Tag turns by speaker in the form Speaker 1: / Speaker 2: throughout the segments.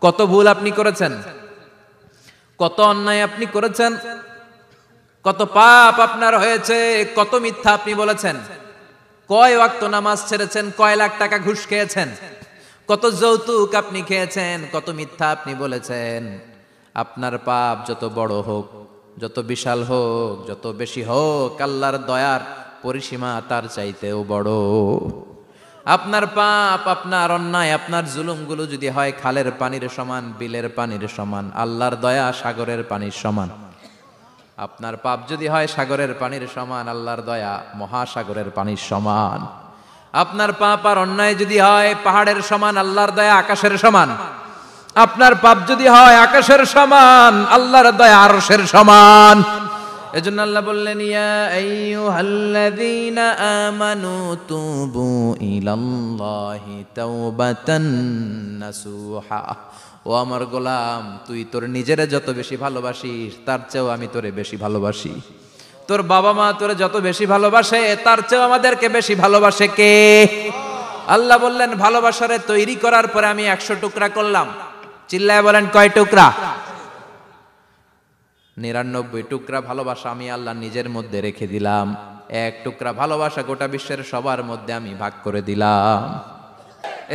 Speaker 1: কত ভুল আপনি করেছেন, কত অন্যায় আপনি করেছেন, কত পাপ আপনার হয়েছে, কত মিথ্যা আপনি বলেছেন, কয় ওয়াক্ত নামাজ ছেড়েছেন, কয় লাখ টাকা ঘুষ খেয়েছেন, কত যৌতুক আপনি খেয়েছেন, কত মিথ্যা আপনি বলেছেন। আপনার পাপ যত বড় হোক, যত বিশাল হোক, যত বেশি হোক, আল্লাহর দয়ার পরিসীমা তার চাইতেও বড়। আপনার পাপ, আপনার অন্যায়, আপনার জুলুমগুলো যদি হয় খালের পানির সমান, বিলের পানির সমান, আল্লাহর দয়া সাগরের পানির সমান। আপনার পাপ যদি হয় সাগরের পানির সমান, আল্লাহর দয়া মহাসাগরের পানির সমান। আপনার পাপ আর অন্যায় যদি হয় পাহাড়ের সমান, আল্লাহর দয়া আকাশের সমান। আপনার পাপ যদি হয় আকাশের সমান, আল্লাহর দয়া আরশের সমান। এজন্য আল্লাহ বললেন, ইয়া আইয়ুহাল্লাযীনা আমানু তুবু ইলাল্লাহি তাওবাতান নাসুহা। ও আমার গোলাম, তুই তোর নিজেরে যত বেশি ভালোবাসিস তার চেয়েও আমি তোরে বেশি ভালোবাসি। তোর বাবা মা তোরে যত বেশি ভালোবাসে তার চেয়েও আমাদেরকে বেশি ভালোবাসে কে? আল্লাহ বললেন, ভালোবাসারে তৈরি করার পরে আমি 100 টুকরা করলাম। চিল্লায় বলেন, কয় টুকরা? 99 টুকরা ভালোবাসা আমি আল্লাহ নিজের মধ্যে রেখে দিলাম। 1 টুকরা ভালোবাসা গোটা বিশ্বের সবার মধ্যে আমি ভাগ করে দিলাম।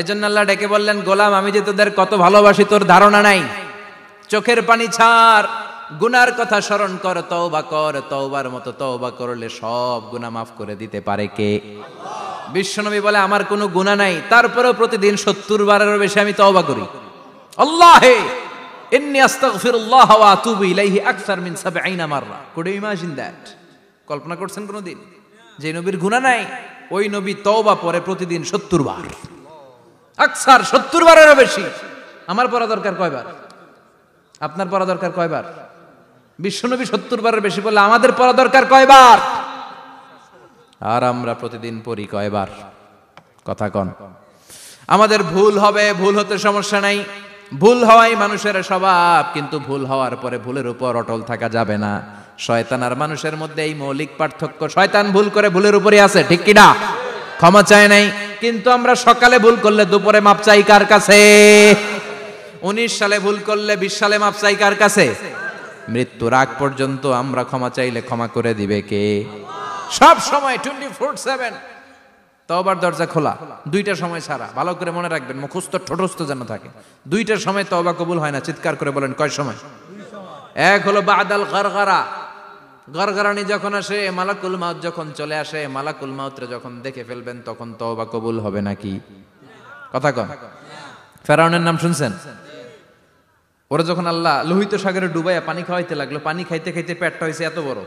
Speaker 1: এজন্য আল্লাহ ডেকে বললেন, গোলাম আমি যে তোদের কত ভালোবাসি তোর ধারণা নাই। চোখের পানি ছাড়, গুনার কথা স্মরণ কর, তওবা কর। তওবার মতো তওবা করলে সব গুনাহ মাফ করে দিতে পারে কে? বিশ্বনবী বলে, আমার কোনো গুনাহ নাই, তারপরেও প্রতিদিন 70 বারেরও বেশি আমি তওবা করি। আল্লাহে ইন্নী আস্তাগফিরুল্লাহ ওয়া আতুবু ইলাইহি আকসার মিন 70 মাররা। Could you imagine that? কল্পনা করছেন কোনদিন যে নবীর গুনাহ নাই, ওই নবী তওবা পড়ে প্রতিদিন 70 বার, আকসার 70 বারেরও বেশি। আমার পড়া দরকার কয়বার? আপনার পড়া দরকার কয়বার? বিশ্বনবী 70 বারের বেশি বললে আমাদের পড়া দরকার কয়বার? আর আমরা প্রতিদিন পড়ি কয়বার? কথা কন। আমাদের ভুল হবে, ভুল হতে সমস্যা নাই, ভুল হওয়াই মানুষের স্বভাব, কিন্তু ভুল হওয়ার পরে ভুলের উপর অটল থাকা যাবে না। শয়তান আর মানুষের মধ্যে এই মৌলিক পার্থক্য। শয়তান ভুল করে ভুলের উপরই আছে, ঠিক কি না? ক্ষমা চায় নাই, কিন্তু আমরা সকালে ভুল করলে দুপুরে মাপ চাই কার কাছে? 19 সালে ভুল করলে 20 সালে মাপ চাই কার কাছে? মৃত্যুর আগ পর্যন্ত আমরা ক্ষমা চাইলে ক্ষমা করে দিবে কে? সব সময় 24/7 তওবার দরজা খোলা, 2টা সময় ছাড়া। ভালো করে মনে রাখবেন, মুখস্থ ঠোঁটস্থ যেন থাকে। 2টার সময় তওবা কবুল হয় না। চিৎকার করে বলেন, কয় সময়? এক হলো বাদাল গরগরা, গরগরানি যখন আসে, মালাকুল মাউত যখন চলে আসে, মালাকুল মাউতরে যখন দেখে ফেলবেন তখন তওবা কবুল হবে নাকি? কথা কন। ফেরাউনের নাম শুনছেন? ওরা যখন আল্লাহ লোহিত সাগরে ডুবাইয়া পানি খাওয়াইতে লাগলো, পানি খাইতে খাইতে পেটটা হয়েছে এত বড়,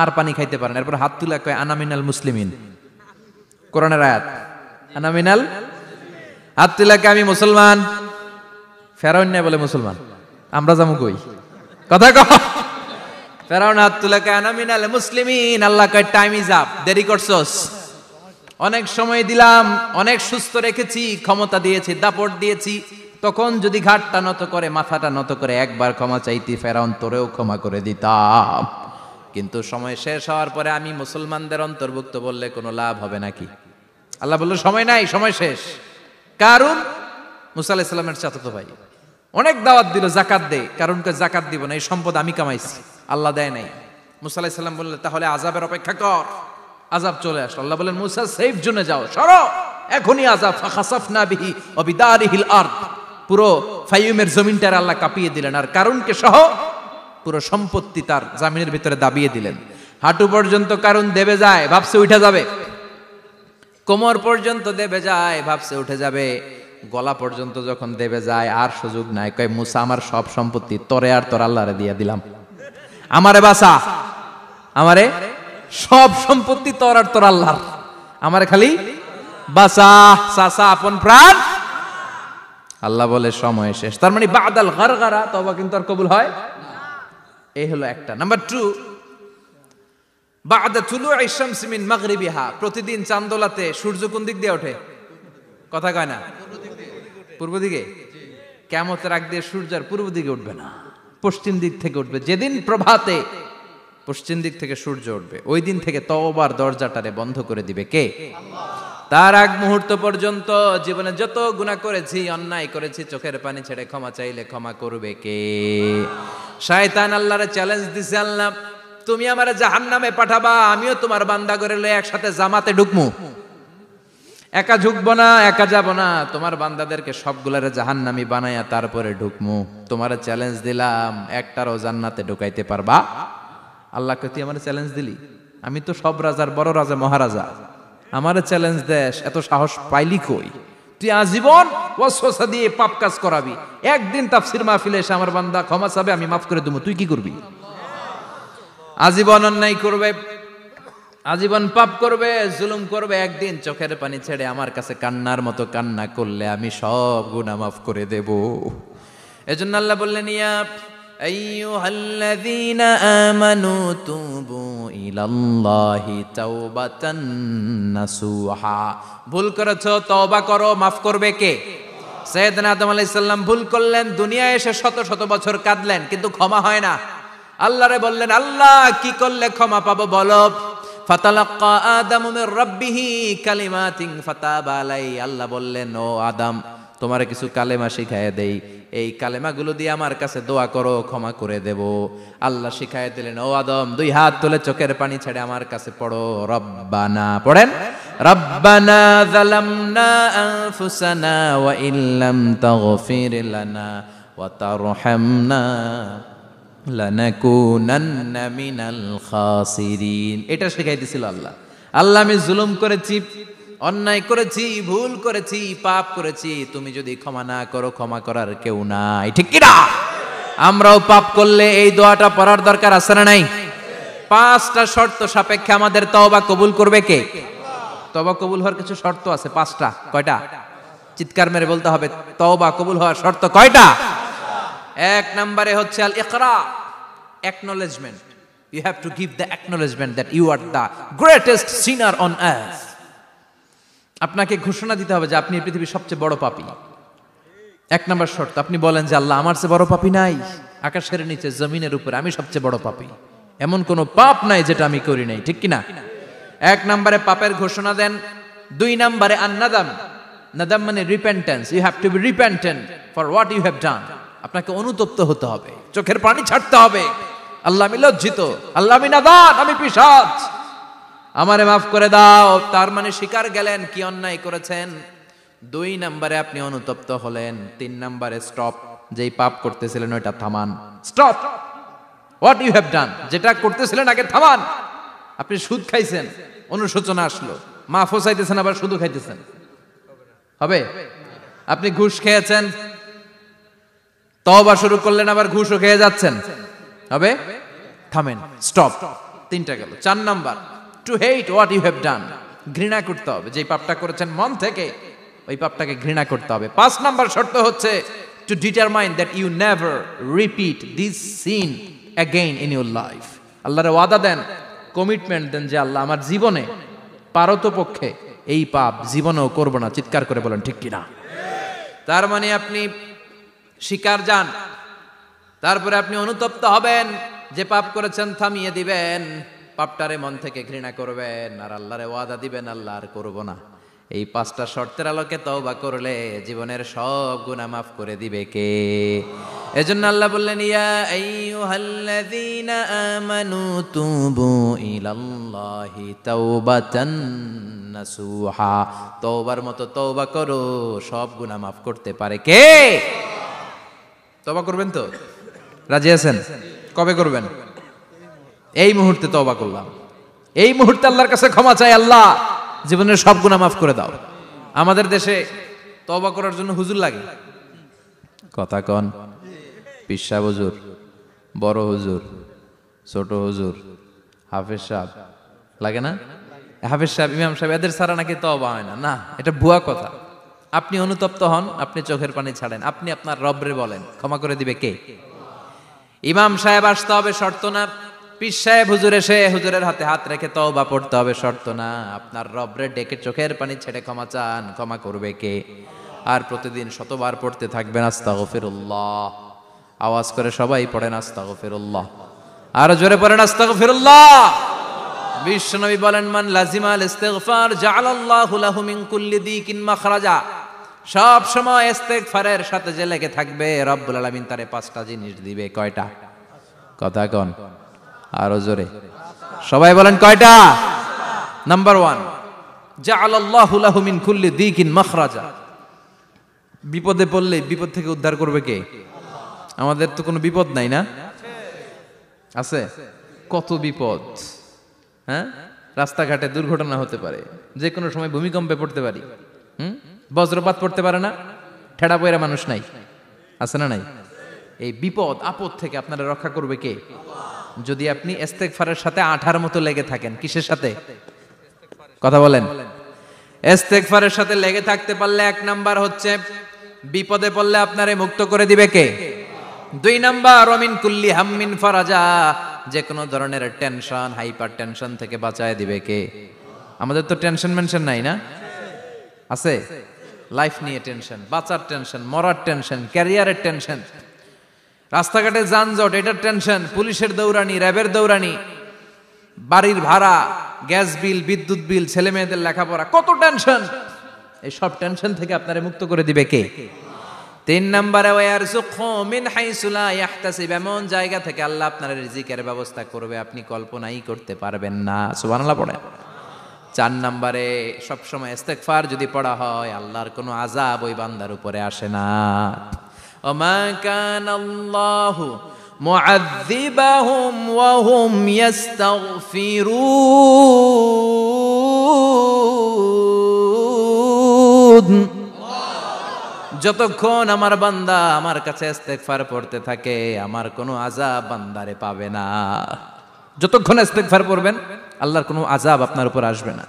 Speaker 1: আর পানি খাইতে পারেন। এরপর হাত তুলে কয়, আনা মিনাল মুসলিমিন। কোরআনের আয়াত, আনা মিনাল, হাত তুলে কয় আমি মুসলমান। ফেরাউন না বলে মুসলমান, আমরা যাবো কই? কথা কও। ফেরাউন হাত তুলে কয় আনা মিনাল মুসলিমিন। আল্লাহ কয়, টাইম ইজ আপ, দেরি করছস। অনেক সময় দিলাম, অনেক সুস্থ রেখেছি, ক্ষমতা দিয়েছি, দাপট দিয়েছি, তখন যদি ঘাটটা নত করে, মাথাটা নত করে একবার ক্ষমা চাইতি, ফেরাউন তোরেও ক্ষমা করে দিতাম। কিন্তু সময় শেষ হওয়ার পরে আমি মুসলমানদের অন্তর্ভুক্ত বললে কোনো লাভ হবে নাকি? আল্লাহ বলল, সময় নাই, সময় শেষ। কারণ মুসা আলাইহিস সালামের চাচাতো ভাই অনেক দাওয়াত দিল, জাকাত দে। কারণকে জাকাত দিব না, এই সম্পদ আমি কামাইছি, আল্লাহ দেয় নাই। মুসা আলাইহিস সালাম বললেন, তাহলে আযাবের অপেক্ষা কর। আযাব চলে আসলো। আল্লাহ বলেন, মুসা সেফ জোনে যাও, সরো, এখনই আযাব। ফাখাসাফনা বিহি ওয়া বিদারিহিল আরদ। পুরো ফাইয়ুমের জমিনটার আল্লাহ কাঁপিয়ে দিলেন, আর কারুনকে সহ পুরো সম্পত্তি তার জামিনের ভিতরে দাবিয়ে দিলেন। হাঁটু পর্যন্ত কারুন দেবে যায়, ভাবছে উঠে যাবে। কোমর পর্যন্ত দেবে যায়, ভাবছে উঠে যাবে। গলা পর্যন্ত যখন দেবে যায়, আর সুযোগ নাই। কয়, মুসা আমার সব সম্পত্তি তোরে আর তোর আল্লাহরে দিয়ে দিলাম, আমারে বাঁচা, আমারে সব সম্পত্তি তোর আর তোর আল্লাহর, আমারে খালি বাঁচা। চাচা আপন প্রাণ। আল্লাহ বলে, সময় শেষ। তার মানে বাদাল গরগরা, তওবা কিন্তু আর কবুল হয়। এই হলো একটা। নাম্বার 2, বাদা তুলুই শামস মিন মাগরিবিহা। প্রতিদিন চাঁদোলাতে সূর্য কোন দিক দিয়ে ওঠে? কথা কয় না? পূর্ব দিকে। কিয়ামতের আগ দিয়ে সূর্য আর পূর্ব দিকে উঠবে না, পশ্চিম দিক থেকে উঠবে। যেদিন প্রভাতে পশ্চিম দিক থেকে সূর্য উঠবে, ওই দিন থেকে তওবার দরজাটারে বন্ধ করে দিবে কে? আল্লাহ। তার আগ মুহূর্ত পর্যন্ত জীবনে যত গুনাহ করেছি, অন্যায় করেছি, চোখের পানি ছেড়ে ক্ষমা চাইলে ক্ষমা করবে কে? শয়তান আল্লাহরে চ্যালেঞ্জ দিছে, আল্লাহ তুমি আমারে জাহান্নামে পাঠাবা, আমিও তোমার বান্দা করে লয়ে একসাথে জামাতে ঢুকমু। একা ঢুকবো না, একা যাব না, তোমার বান্দাদেরকে সবগুলারে জাহান্নামী বানায়া তারপরে ঢুকমু। তোমারে চ্যালেঞ্জ দিলাম, একটারও জান্নাতে ঢুকাইতে পারবা? আল্লাহকে তুই আমারে চ্যালেঞ্জ দিলি? আমি তো সব রাজার বড় রাজা, মহারাজা, আমারে চ্যালেঞ্জ দেশ, এত সাহস পাইলি কই? তুই আজীবন ওয়াসওয়াসা দিয়ে পাপ কাজ করাবি, একদিন তাফসীর মাহফিলে এসে আমার বান্দা ক্ষমা চাবে, আমি মাফ করে দেবো, তুই কি করবি? আজীবন অন্যায় করবে, আজীবন পাপ করবে, জুলুম করবে, একদিন চোখের পানি ছেড়ে আমার কাছে কান্নার মতো কান্না করলে আমি সব গুনাহ মাফ করে দেব। এজন্য আল্লাহ বললেন, ইয়া আইয়ুহাল্লাযীনা আমানু তুবু ইলাল্লাহি তাওবাতান নাসুহা। ভুল করেছো, তওবা করো, মাফ করবে কে? সাইয়েদনা আদম আলাইহিস সালাম ভুল করলেন, দুনিয়ায় এসে শত শত বছর কাঁদলেন, কিন্তু ক্ষমা হয় না। আল্লাহরে বললেন, আল্লাহ কি করলে ক্ষমা পাবো বলো? ফাতালাক্কা আদামু মির রাব্বিহি কালিমাতিন ফাতাবা আলাইহি। আল্লাহ বললেন, ও আদম, তোমারে কিছু কালেমা শিখায় দেই, এই কালেমাগুলো দিয়ে আমার কাছে দোয়া করো, ক্ষমা করে দেব। আল্লাহ শিখায় দিলেন, ও আদম, দুই হাত তুলে চোখের পানি ছেড়ে আমার কাছে পড়ো, রব্বানা, পড়েন, রব্বানা যালামনা আনফুসানা ওয়া ইল্লাম তাগফির লানা ওয়া তারহামনা লানাকুনান্না মিনাল খাসিরিন। এটা শিখাই দিছিল আল্লাহ। আল্লাহ, আমি জুলুম করেছি, অন্যায় করেছি, ভুল করেছি, পাপ করেছি, তুমি যদি ক্ষমা না করো, ক্ষমা করার কেউ নাই, ঠিক কি না? আমরাও পাপ করলে এই দোয়াটা পড়ার দরকার আছে না নাই? 5টা শর্ত সাপেক্ষে আমাদের তওবা কবুল করবে কে? তওবা কবুল হওয়ার কিছু শর্ত আছে, 5টা। কয়টা? চিৎকার মেরে বলতে হবে, তওবা কবুল হওয়ার শর্ত কয়টা? 1 নম্বরে হচ্ছে আল ইকরা, acknowledgement. You have to give the acknowledgement that you are the greatest sinner on earth. আপনাকে ঘোষণা দিতে হবে যে আপনি এই পৃথিবীর সবচেয়ে বড় পাপী। 1 নম্বর শর্ত, আপনি বলেন যে আল্লাহ, আমার চেয়ে বড় পাপী নাই, আকাশের নিচে জমিনের উপরে আমি সবচেয়ে বড় পাপী, এমন কোনো পাপ নাই যেটা আমি করি নাই, ঠিক কি না? 1 নম্বরে পাপের ঘোষণা দেন। 2 নম্বরে আন-নাদাম, নাদাম মানে repentance. You have to be repentant for what you have done. আপনাকে অনুতপ্ত হতে হবে, চোখের পানি ছাড়তে হবে। আল্লাহ, আমি লজ্জিত, আল্লাহ আমি নাদান, আমি পিশাচ, আমারে মাফ করে দাও। তার মানে স্বীকার গেলেন কি অন্যায় করেছেন। 2 নম্বরে আপনি অনুতপ্ত হলেন। 3 নম্বরে স্টপ, যেই পাপ করতেছিলেন ওইটা থামান, stop what you have done, যেটা করতেছিলেন আগে থামান। আপনি সুদ খাইছেন, অনুশোচনা আসলো, মাফও চাইতেছেন, আবার সুদও খাইতেছেন, হবে? আপনি ঘুষ খেয়েছেন, তওবা শুরু করলেন, আবার ঘুষও খেয়ে যাচ্ছেন, হবে? থামেন, স্টপ। 3টা গেল। 4 number, to hate what you have done, ঘৃণা করতে হবে, যে পাপটা করেছেন মন থেকে ওই পাপটাকে ঘৃণা করতে হবে। 5 নাম্বার শর্ত হচ্ছে to determine that you never repeat this sin again in your life. আল্লাহরে ওয়াদা দেন, কমিটমেন্ট দেন যে আল্লাহ, আমার জীবনে পারতপক্ষে এই পাপ জীবনেও করব না। চিৎকার করে বলেন ঠিক কিনা? তার মানে আপনি স্বীকার যান, তারপরে আপনি অনুতপ্ত হবেন, যে পাপ করেছেন থামিয়ে দিবেন, পাপটারে মন থেকে ঘৃণা করবেন, আর আল্লাহরে ওয়াদা দিবেন, আল্লাহ আর করব না। এই 5টা শর্তের আলোকে তওবা করলে জীবনের সব গুনাহ মাফ করে দিবে কে? এজন্য আল্লাহ বললেন, ইয়া আইয়ুহাল্লাযীনা আমানু তুবু ইলাল্লাহি তাওবাতান নাসুহা। তওবার মতো তওবা করো, সব গুনাহ মাফ করতে পারে কে? তওবা করবেন তো? রাজি আছেন? কবে করবেন? এই মুহূর্তে তওবা করলাম, এই মুহূর্তে আল্লাহর কাছে ক্ষমা চাই, আল্লাহ জীবনের সব গুনাহ মাফ করে দাও। আমাদের দেশে তওবা করার জন্য হুজুর লাগে, কথা কন, পীর সাহেব হুজুর, বড় হুজুর, ছোট হুজুর, হাফেজ সাহেব লাগে না? হাফেজ সাহেব, ইমাম সাহেব, এদের ছাড়া নাকি তওবা হয় না। না, এটা ভুয়া কথা। আপনি অনুতপ্ত হন, আপনি চোখের পানি ছাড়েন, আপনি আপনার রবরে বলেন, ক্ষমা করে দিবে কে? ইমাম সাহেব আসতে হবে শর্ত না, পীর সাহেব হুজুর এসে হুজুরের হাতে হাত রেখে তওবা পড়তে হবে শর্ত না। আপনার রবরে ডেকে চোখের পানি ছেড়ে ক্ষমা চান, ক্ষমা করবে কে? আর প্রতিদিন শতবার পড়তে থাকবেন আস্তাগফিরুল্লাহ। আওয়াজ করে সবাই পড়েন আস্তাগফিরুল্লাহ, আর জোরে পড়েন আস্তাগফিরুল্লাহ। বিশ্বনবী বলেন, মান লাজিমাল ইস্তিগফার জাআলাল্লাহু লাহু মিন কুল্লি দিকিন মাখরাজা। সব সময় ইস্তিগফারের সাথে যে লেগে থাকবে, রব্বুল আলামিন তারে 5টা জিনিস দিবে। কয়টা? কথা কোন, আরো জোরে সবাই বলেন কয়টা? নাম্বার 1, জাআলাল্লাহু লাহু মিন কুল্লি দিকিন মাখরাজা। বিপদে পড়লে বিপদ থেকে উদ্ধার করবে কে? আমাদের তো কোনো বিপদ নাই না? আছে? কত বিপদ। হ্যাঁ, রাস্তাঘাটে দুর্ঘটনা হতে পারে, যে কোনো সময় ভূমিকম্পে পড়তে পারি, বজ্রপাত পড়তে পারে না, ঠেড়া পয়রা মানুষ নাই, আছে না নাই? এই বিপদ আপদ থেকে আপনারা রক্ষা করবে কে? যদি আপনি ইস্তেগফারের সাথে আঠার মতো লেগে থাকেন। কিসের সাথে? কথা বলেন। ইস্তেগফারের সাথে লেগে থাকতে পারলে 1 নাম্বার হচ্ছে বিপদে পড়লে আপনারে মুক্ত করে দিবে কে? 2 নাম্বার ওমিন কুল্লি হাম্মিন ফারাজা, যে কোনো ধরনের টেনশন, হাইপার টেনশন থেকে বাঁচায় দিবে কে? আমাদের তো টেনশন মেনশন নাই না? আছে? লাইফ নিয়ে টেনশন, বাঁচার টেনশন, মরার টেনশন, ক্যারিয়ারের টেনশন, রাস্তাঘাটে যানজট এটার টেনশন, পুলিশের দৌড়ানি, র্যাবের দৌড়ানি, বাড়ির ভাড়া, গ্যাস বিল, বিদ্যুৎ বিল, ছেলে মেয়েদের লেখাপড়া, কত টেনশন। এই সব টেনশন থেকে আপনারে মুক্ত করে দিবে কে? 3 নম্বরে ওয়ারযুকহু মিন হাইসু লা ইয়াহতাসিব, এমন জায়গা থেকে আল্লাহ আপনার রিজিকের ব্যবস্থা করবে আপনি কল্পনাই করতে পারবেন না। সুবহানাল্লাহ পড়েন। 4 নম্বরে সবসময় ইস্তেগফার যদি পড়া হয়, আল্লাহর কোনো আযাব ওই বান্দার উপরে আসে না। ওমা কানাল্লাহু মুআযযিবাহুম ওয়া হুম ইস্তাগফিরুন। যতক্ষণ আমার বান্দা আমার কাছে ইস্তেগফার পড়তে থাকে, আমার কোনো আযাব বান্দারে পাবে না। যতক্ষণ ইস্তেগফার পড়বেন, আল্লাহর কোনো আযাব আপনার উপর আসবে না।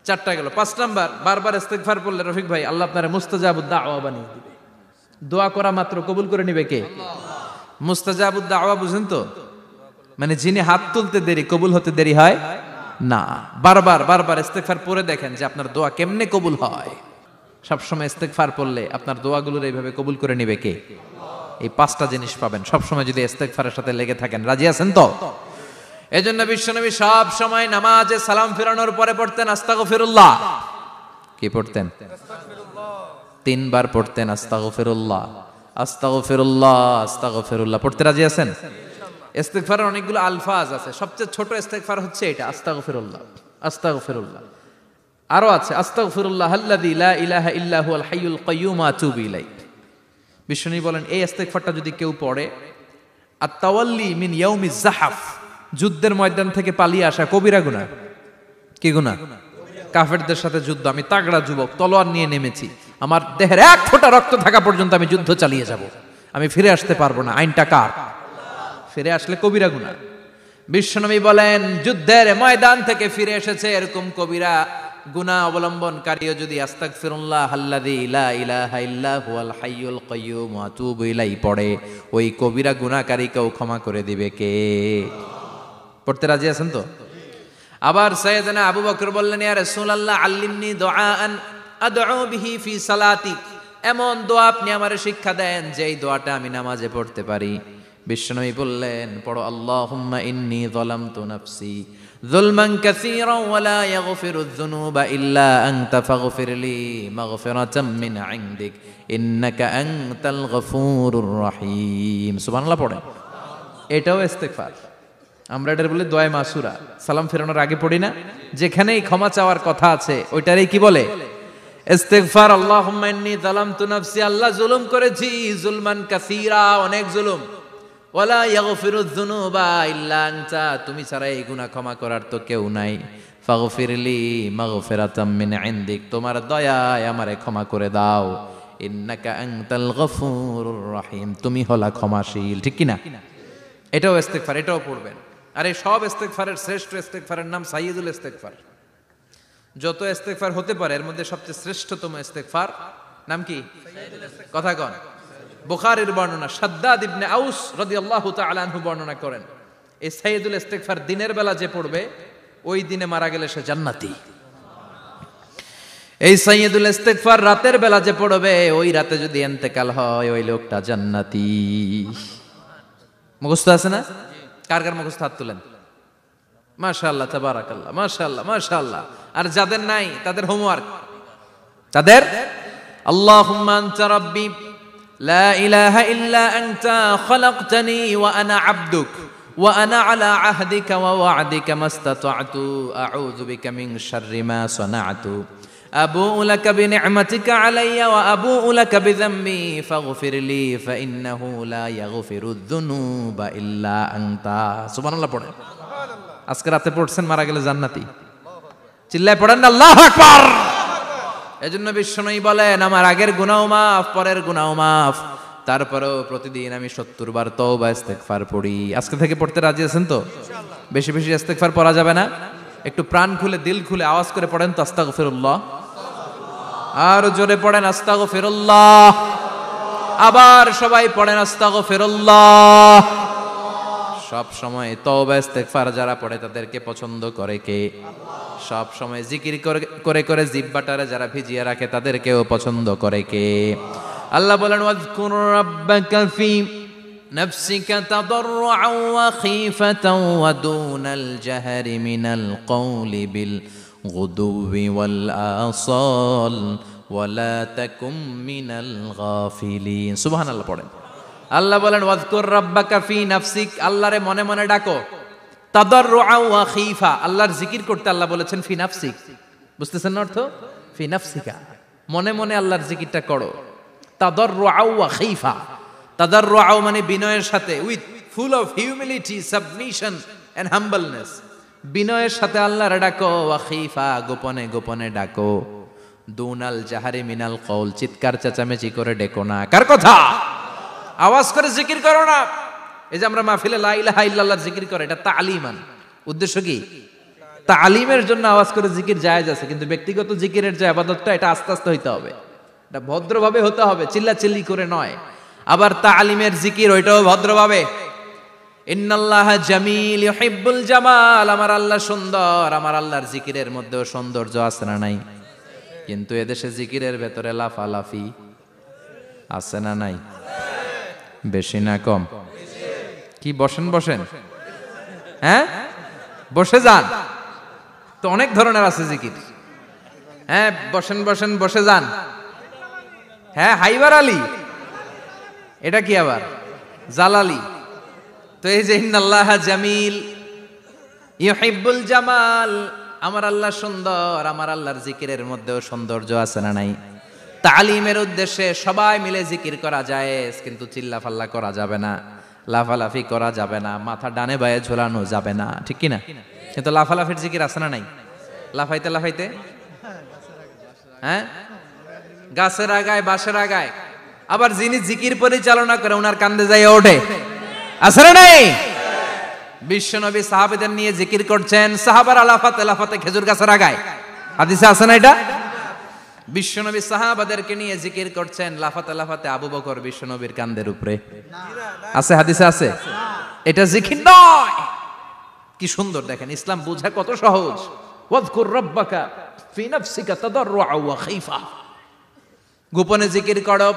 Speaker 1: 4টা গেল। 5 নাম্বার, বারবার ইস্তেগফার পড়লে রফিক ভাই আল্লাহ আপনারে মুস্তাজাবুদ দাওয়া বানিয়ে দিবে। দোয়া করা মাত্র কবুল করে নিবে কে? মুস্তাজাবুদ দাওয়া বুঝেন তো? মানে যিনি হাত তুলতে দেরি, কবুল হতে দেরি হয় না। বারবার ইস্তেগফার পড়ে দেখেন যে আপনার দোয়া কেমনে কবুল হয়। সবসময় ইস্তেগফার পড়লে আপনার দোয়াগুলোর এইভাবে কবুল করে নিবে কে? এই 5টা জিনিস পাবেন সবসময় যদি ইস্তেগফারের সাথে লেগে থাকেন। রাজি আছেন তো? এজন্য বিশ্বনবী সব সময় নামাজে সালাম ফেরানোর পরে পড়তেন আস্তাগফিরুল্লাহ। কি পড়তেন? 3 বার পড়তেন আস্তাগফিরুল্লাহ, আস্তাগফিরুল্লাহ, আস্তাগফিরুল্লাহ। পড়তে রাজি আছেন? ইস্তেগফারের অনেকগুলো আলফাজ আছে, সবচেয়ে ছোট ইস্তেগফার হচ্ছে এটা, আস্তাগফিরুল্লাহ, আস্তাগফিরুল্লাহ। আরো আছে আস্তাগফিরুল্লাহ আল্লাযী লা ইলাহা ইল্লা হুয়াল হাইয়ুল কাইয়্যুম ওয়া আতুবু ইলাইহি। বিশ্বনবী বলেন এই ইস্তেগফারটা যদি কেউ পড়ে, আত-তাওয়াল্লি মিন ইয়াউমিজ যাহাফ, যুদ্ধের ময়দান থেকে পালিয়ে আসা কবিরা গুনাহ। কি গুনাহ? কাফেরদের সাথে যুদ্ধ, আমি তাগড়া যুবক, তলোয়ার নিয়ে নেমেছি, আমার দেহের 1 ফোঁটা রক্ত থাকা পর্যন্ত আমি যুদ্ধ চালিয়ে যাব, আমি ফিরে আসতে পারবো না। আইনটা কার? ফিরে আসলে কবিরা গুনাহ। বিশ্বনবী বলেন যুদ্ধের ময়দান থেকে ফিরে এসেছে এরকম কবিরা গুনাহ অবলম্বনকারীও যদি আস্তাগফিরুল্লাহ আল্লাযী লা ইলাহা ইল্লা হুয়াল হাইয়ুল কাইয়্যুম ওয়া আতুবু ইলাইহি পড়ে, ওই কবিরা গুনাহকারীকেও ক্ষমা করে দিবে কে? পড়তে রাজি আছেন তো? আবার সাইয়েদনা আবু বকর বললেন, ইয়া রাসূলুল্লাহ আল্লিমনি দুআআন আদউ বিহি ফি সালাতি, এমন দোয়া আপনি আমারে শিক্ষা দেন যে এই দোয়াটা আমি নামাজে পড়তে পারি। বিশ্বনবী বললেন পড়ো, আল্লাহুম্মা ইন্নী যালামতু নাফসি যুলমান কাসীরান ওয়া লা ইয়াগফিরুয যুনুবা ইল্লা আনতা ফাগফিরলি মাগফিরাতাম মিন ইনদিক ইন্নাকা আনতাল গফুরুর রহিম। সুবহানাল্লাহ পড়েন। এটাও ইস্তেগফার। আমরা এটার বলে দোয়া মাসুরা, সালাম ফেরানোর আগে পড়ি না? যেখানেই ক্ষমা চাওয়ার কথা আছে ওইটারই কি বলে? ইস্তেগফার। আল্লাহুম্মা ইন্নী যালামতু নাফসি, আল্লাহ জুলুম করেছি, যুলমান কাসীরা, অনেক জুলুম, ওয়ালা ইয়াগফিরুয যুনুবা ইল্লা আনতা, তুমি ছাড়া এই গুনাহ ক্ষমা করার তো কেউ নাই। ফাগফিরলি মাগফিরাতাম মিন ইনদিক, তোমার দয়ায় আমারে ক্ষমা করে দাও। ইন্নাকা আনতাল গফুরুর রহিম, তুমি হলা ক্ষমাশীল। ঠিক কি না? এটাও ইস্তেগফার, এটাও পড়বেন। আর এই সব ইস্তেগফারের শ্রেষ্ঠ ইস্তেগফারের নাম সাইয়্যিদুল ইস্তেগফার। যত ইস্তেগফার হতে পারে এর মধ্যে সবচেয়ে শ্রেষ্ঠতম ইস্তেগফার নাম কি? কথা কন। বুখারীর বর্ণনা, শাদ্দাদ ইবনে আউস রাদিয়াল্লাহু তাআলা আনহু বর্ণনা করেন, এই সাইয়্যিদুল ইস্তেগফার দিনের বেলা যে পড়বে ওই দিনে মারা গেলে সে জান্নাতি। এই সাইয়্যিদুল ইস্তেগফার রাতের বেলা যে পড়বে ওই রাতে যদি ইন্তেকাল হয় ওই লোকটা জান্নাতি। মুখস্থ আছে না? কার কার মুখস্থ? হাত তুলেন। মাশাআল্লাহ, তাবারাকাল্লাহ, মাশাআল্লাহ, মাশাআল্লাহ। আর যাদের নাই তাদের হোমওয়ার্ক, তাদের আল্লাহুম্মা আনতা রাব্বি লা ইলাহা ইল্লা আনতা খালাকতানি ওয়া আনা আবদুক ওয়া আনা আলা আহদিকা ওয়া ওয়া'দিকা মাস্তাতা'তু আউযু বিকা মিন শাররি মা সানা'তু আবুউ লাকা বিনি'মাতিকা আলাইয়া ওয়া আবুউ লাকা বিযামবি ফাগফিরলি ফাইন্নাহু লা ইয়াগফিরুয যুনুবা ইল্লা আনতা। সুবহানাল্লাহ পড়েন। আজকে রাতে পড়ছেন, মারা গেলে জান্নাতি। চিল্লায় পড়েন না আল্লাহু আকবার। এজন্য বিশ্বনবী বলেন, আমার আগের গুনাহ মাফ, পরের গুনাহ মাফ, তারপরেও প্রতিদিন আমি 70 বার তওবা ইস্তেগফার পড়ি। আজকে থেকে পড়তে রাজি আছেন তো? বেশি বেশি ইস্তেগফার পড়া যাবে না? একটু প্রাণ খুলে, দিল খুলে আওয়াজ করে পড়েন তো আস্তাগফিরুল্লাহ। আর জোরে পড়েন আস্তাগফিরুল্লাহ। আবার সবাই পড়েন আস্তাগফিরুল্লাহ। সব সময় তওবা ইস্তেগফার যারা পড়ে তাদেরকে পছন্দ করে কে? সব সময় জিকির করে করে জিহ্বাটারে যারা ভিজিয়ে রাখে তাদেরকেও পছন্দ করে কে? আল্লাহ বলেন, ওয়াজকুর রাব্বাকা ফি নাফসিকা তাদাররুআন ওয়া খীফাতান ওয়া দুনাল জাহরি মিনাল কওলি বিল গুদুওয়ি ওয়াল আসাল ওয়া লা তাকুম মিনাল গাফিলিন। সুবহানাল্লাহ পড়েন। আল্লাহ বলেন, ওয়াজকুর রাব্বাকা ফি নাফসিক, আল্লাহরে মনে মনে ডাকো। তাদাররুআন ওয়া খীফা, আল্লাহর জিকির করতে আল্লাহ বলেছেন ফি নাফসিক। বুঝতেছেন না অর্থ? ফি নাফসিকা, মনে মনে আল্লাহর জিকিরটা করো। তাদাররুআন ওয়া খীফা, তাদাররুআন মানে বিনয়ের সাথে, with full of humility, submission and humbleness. বিনয়ের সাথে আল্লাহরে ডাকো। ওয়া খীফা, গোপনে গোপনে ডাকো। দুনাল জাহারি মিনাল কওল, চিৎকার চেঁচামেচি করে ডেকো না। কার কথা? আওয়াজ করে জিকির করো না। এই যে আমরা মাহফিলে লা ইলাহা ইল্লাল্লাহর জিকির করে, এটা তালিমান। উদ্দেশ্য কি? তালিমের জন্য আওয়াজ করে জিকির জায়েজ আছে, কিন্তু ব্যক্তিগত জিকিরের যে ইবাদতটা, এটা আস্তে আস্তে হইতে হবে, এটা ভদ্রভাবে হতে হবে, চিল্লাচিল্লি করে নয়। আবার তালিমের জিকির, ওইটাও ভদ্রভাবে। ইন্নাল্লাহা জামিল ইউহিব্বুল জামাল, আমার আল্লাহ সুন্দর, আমার আল্লাহর জিকিরের মধ্যেও সৌন্দর্য আছে না নাই? কিন্তু এদেশে জিকিরের ভেতরে লাফালাফি আছে না নাই? বেশি না কম? কি বসেন বসেন, হ্যাঁ বসে যান তো, অনেক ধরনের আছে জিকির। হ্যাঁ বসেন বসেন, বসে যান। হ্যাঁ হাইবার আলী, এটা কি আবার জালালি? তো এই যে ইন্নাল্লাহা জামিল ইউহিব্বুল জামাল, আমার আল্লাহ সুন্দর, আমার আল্লাহর জিকিরের মধ্যেও সৌন্দর্য আছে না নাই? তালিমের উদ্দেশ্যে সবাই মিলে জিকির করা যায়, কিন্তু চিল্লাফাল্লা করা যাবে না, লাফালাফি করা যাবে না, মাথা ডানে বায়ে ঝোলানো যাবে না, ঠিক কি না? কিন্তু লাফালাফির জিকির আছে না নাই? লাফাইতে লাফাইতে, হ্যাঁ গাছের আগায় বাঁশের আগায়। আবার যিনি জিকির পরিচালনা করে ওনার কান্দে যাই ওঠে, আছে না নাই? বিশ্বনবী সাহাবাদের নিয়ে জিকির করছেন, সাহাবারা লাফাতে লাফাতে খেজুর গাছের আগায়। হাদিসে আছে না এটা? বিশ্বনবী সাহাবাদেরকে নিয়ে জিকির করছেন, লাফাতে লাফাতে আবু বকর বিশ্বনবীর কান্দের উপরে। আছে হাদিসে আছে? এটা জিকির নয়। কি সুন্দর দেখেন, ইসলাম বোঝা কত সহজ। ওয়াজকুর রাব্বাকা ফি নাফসিকা তাদাররুআন ওয়া খীফা, গোপনে জিকির করো,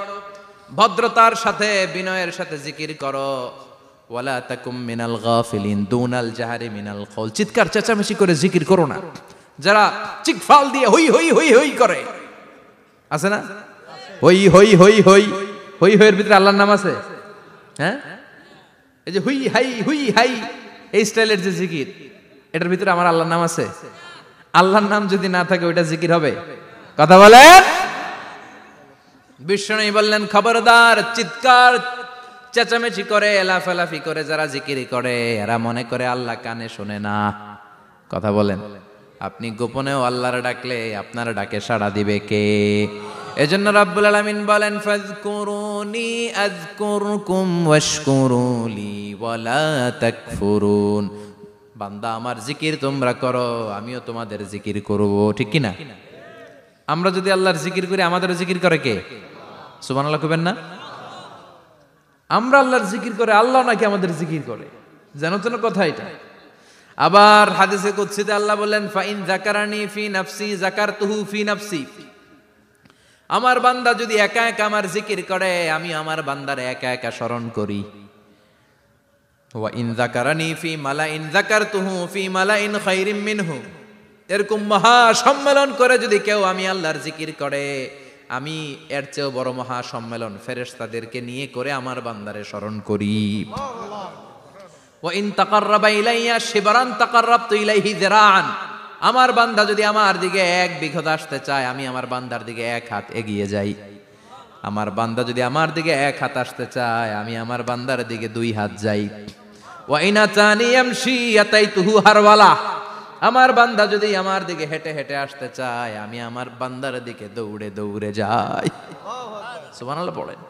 Speaker 1: ভদ্রতার সাথে বিনয়ের সাথে জিকির করো। ওয়ালা তাকুম মিনাল গাফিলিন, দুনাল জাহারি মিনাল কওল, চিৎকার চেঁচামেচি করে জিকির করো না। যারা চিকফাল দিয়ে হই হই হই হই করে, আছে না? হই হই হই হই হই হইয়ের ভিতরে আল্লাহর নাম আছে। হ্যাঁ এই যে হুই হাই হুই হাই, এই স্টাইলের যে জিকির, এটার ভিতরে আমার আল্লাহর নাম আছে? আল্লাহর নাম যদি না থাকে ওইটা জিকির হবে? কথা বলেন। বিশ্বনবী বললেন, খবরদার, চিৎকার চেঁচামেচি করে লাফালাফি করে যারা জিকির করে, এরা মনে করে আল্লাহ কানে শোনে না। কথা বলেন। আপনি গোপনেও আল্লাহর ডাকলে আপনার ডাকে সাড়া দিবে কে? এজন্য রাব্বুল আলামিন বলেন, ফাযকুরুনি আযকুরকুম ওয়াশকুরুলি ওয়ালা তাকফুরুন। বান্দা আমার জিকির তোমরা করো, আমিও তোমাদের জিকির করব, ঠিক কি না? আমরা যদি আল্লাহর জিকির করি, আমাদের জিকির করে কে? সুবহানাল্লাহ কইবেন না? আমরা আল্লাহর জিকির করে, আল্লাহ নাকি আমাদের জিকির করে, জানো তো না কথা এটা? আবার হাদিসে কুদসিতে আল্লাহ বলেন, ফাইন যাকারানি ফি নাফসি যাকারতুহু ফি নাফসি, আমার বান্দা যদি একা একা আমার জিকির করে, আমি আমার বান্দারে একা একা স্মরণ করি। ওয়া ইন যাকারানি ফি মালাইন যাকারতুহু ফি মালাইন খায়রিম মিনহু, এরকম মহা সম্মেলন করে যদি কেউ আমি আল্লাহর জিকির করে, আমি এর চেয়েও বড় মহা সম্মেলন ফেরেশতাদেরকে নিয়ে করে আমার বান্দারে স্মরণ করি। ওয়া ইন তাকাররাবা ইলাইয়া শিবরান তাকাররাবতু ইলাইহি যিরাআন, আমার বান্দা যদি আমার দিকে 1 বিঘত আসতে চায়, আমি আমার বান্দার দিকে 1 হাত এগিয়ে যাই। আমার বান্দা যদি আমার দিকে 1 হাত আসতে চায়, আমি আমার বান্দার দিকে 2 হাত যাই। ওয়া ইন আতানি ইয়ামশি আতাইতুহু হারওয়ালা, আমার বান্দা যদি আমার দিকে হেঁটে হেঁটে আসতে চায়, আমি আমার বান্দার দিকে দৌড়ে দৌড়ে যাই। সুবহানাল্লাহ পড়েন।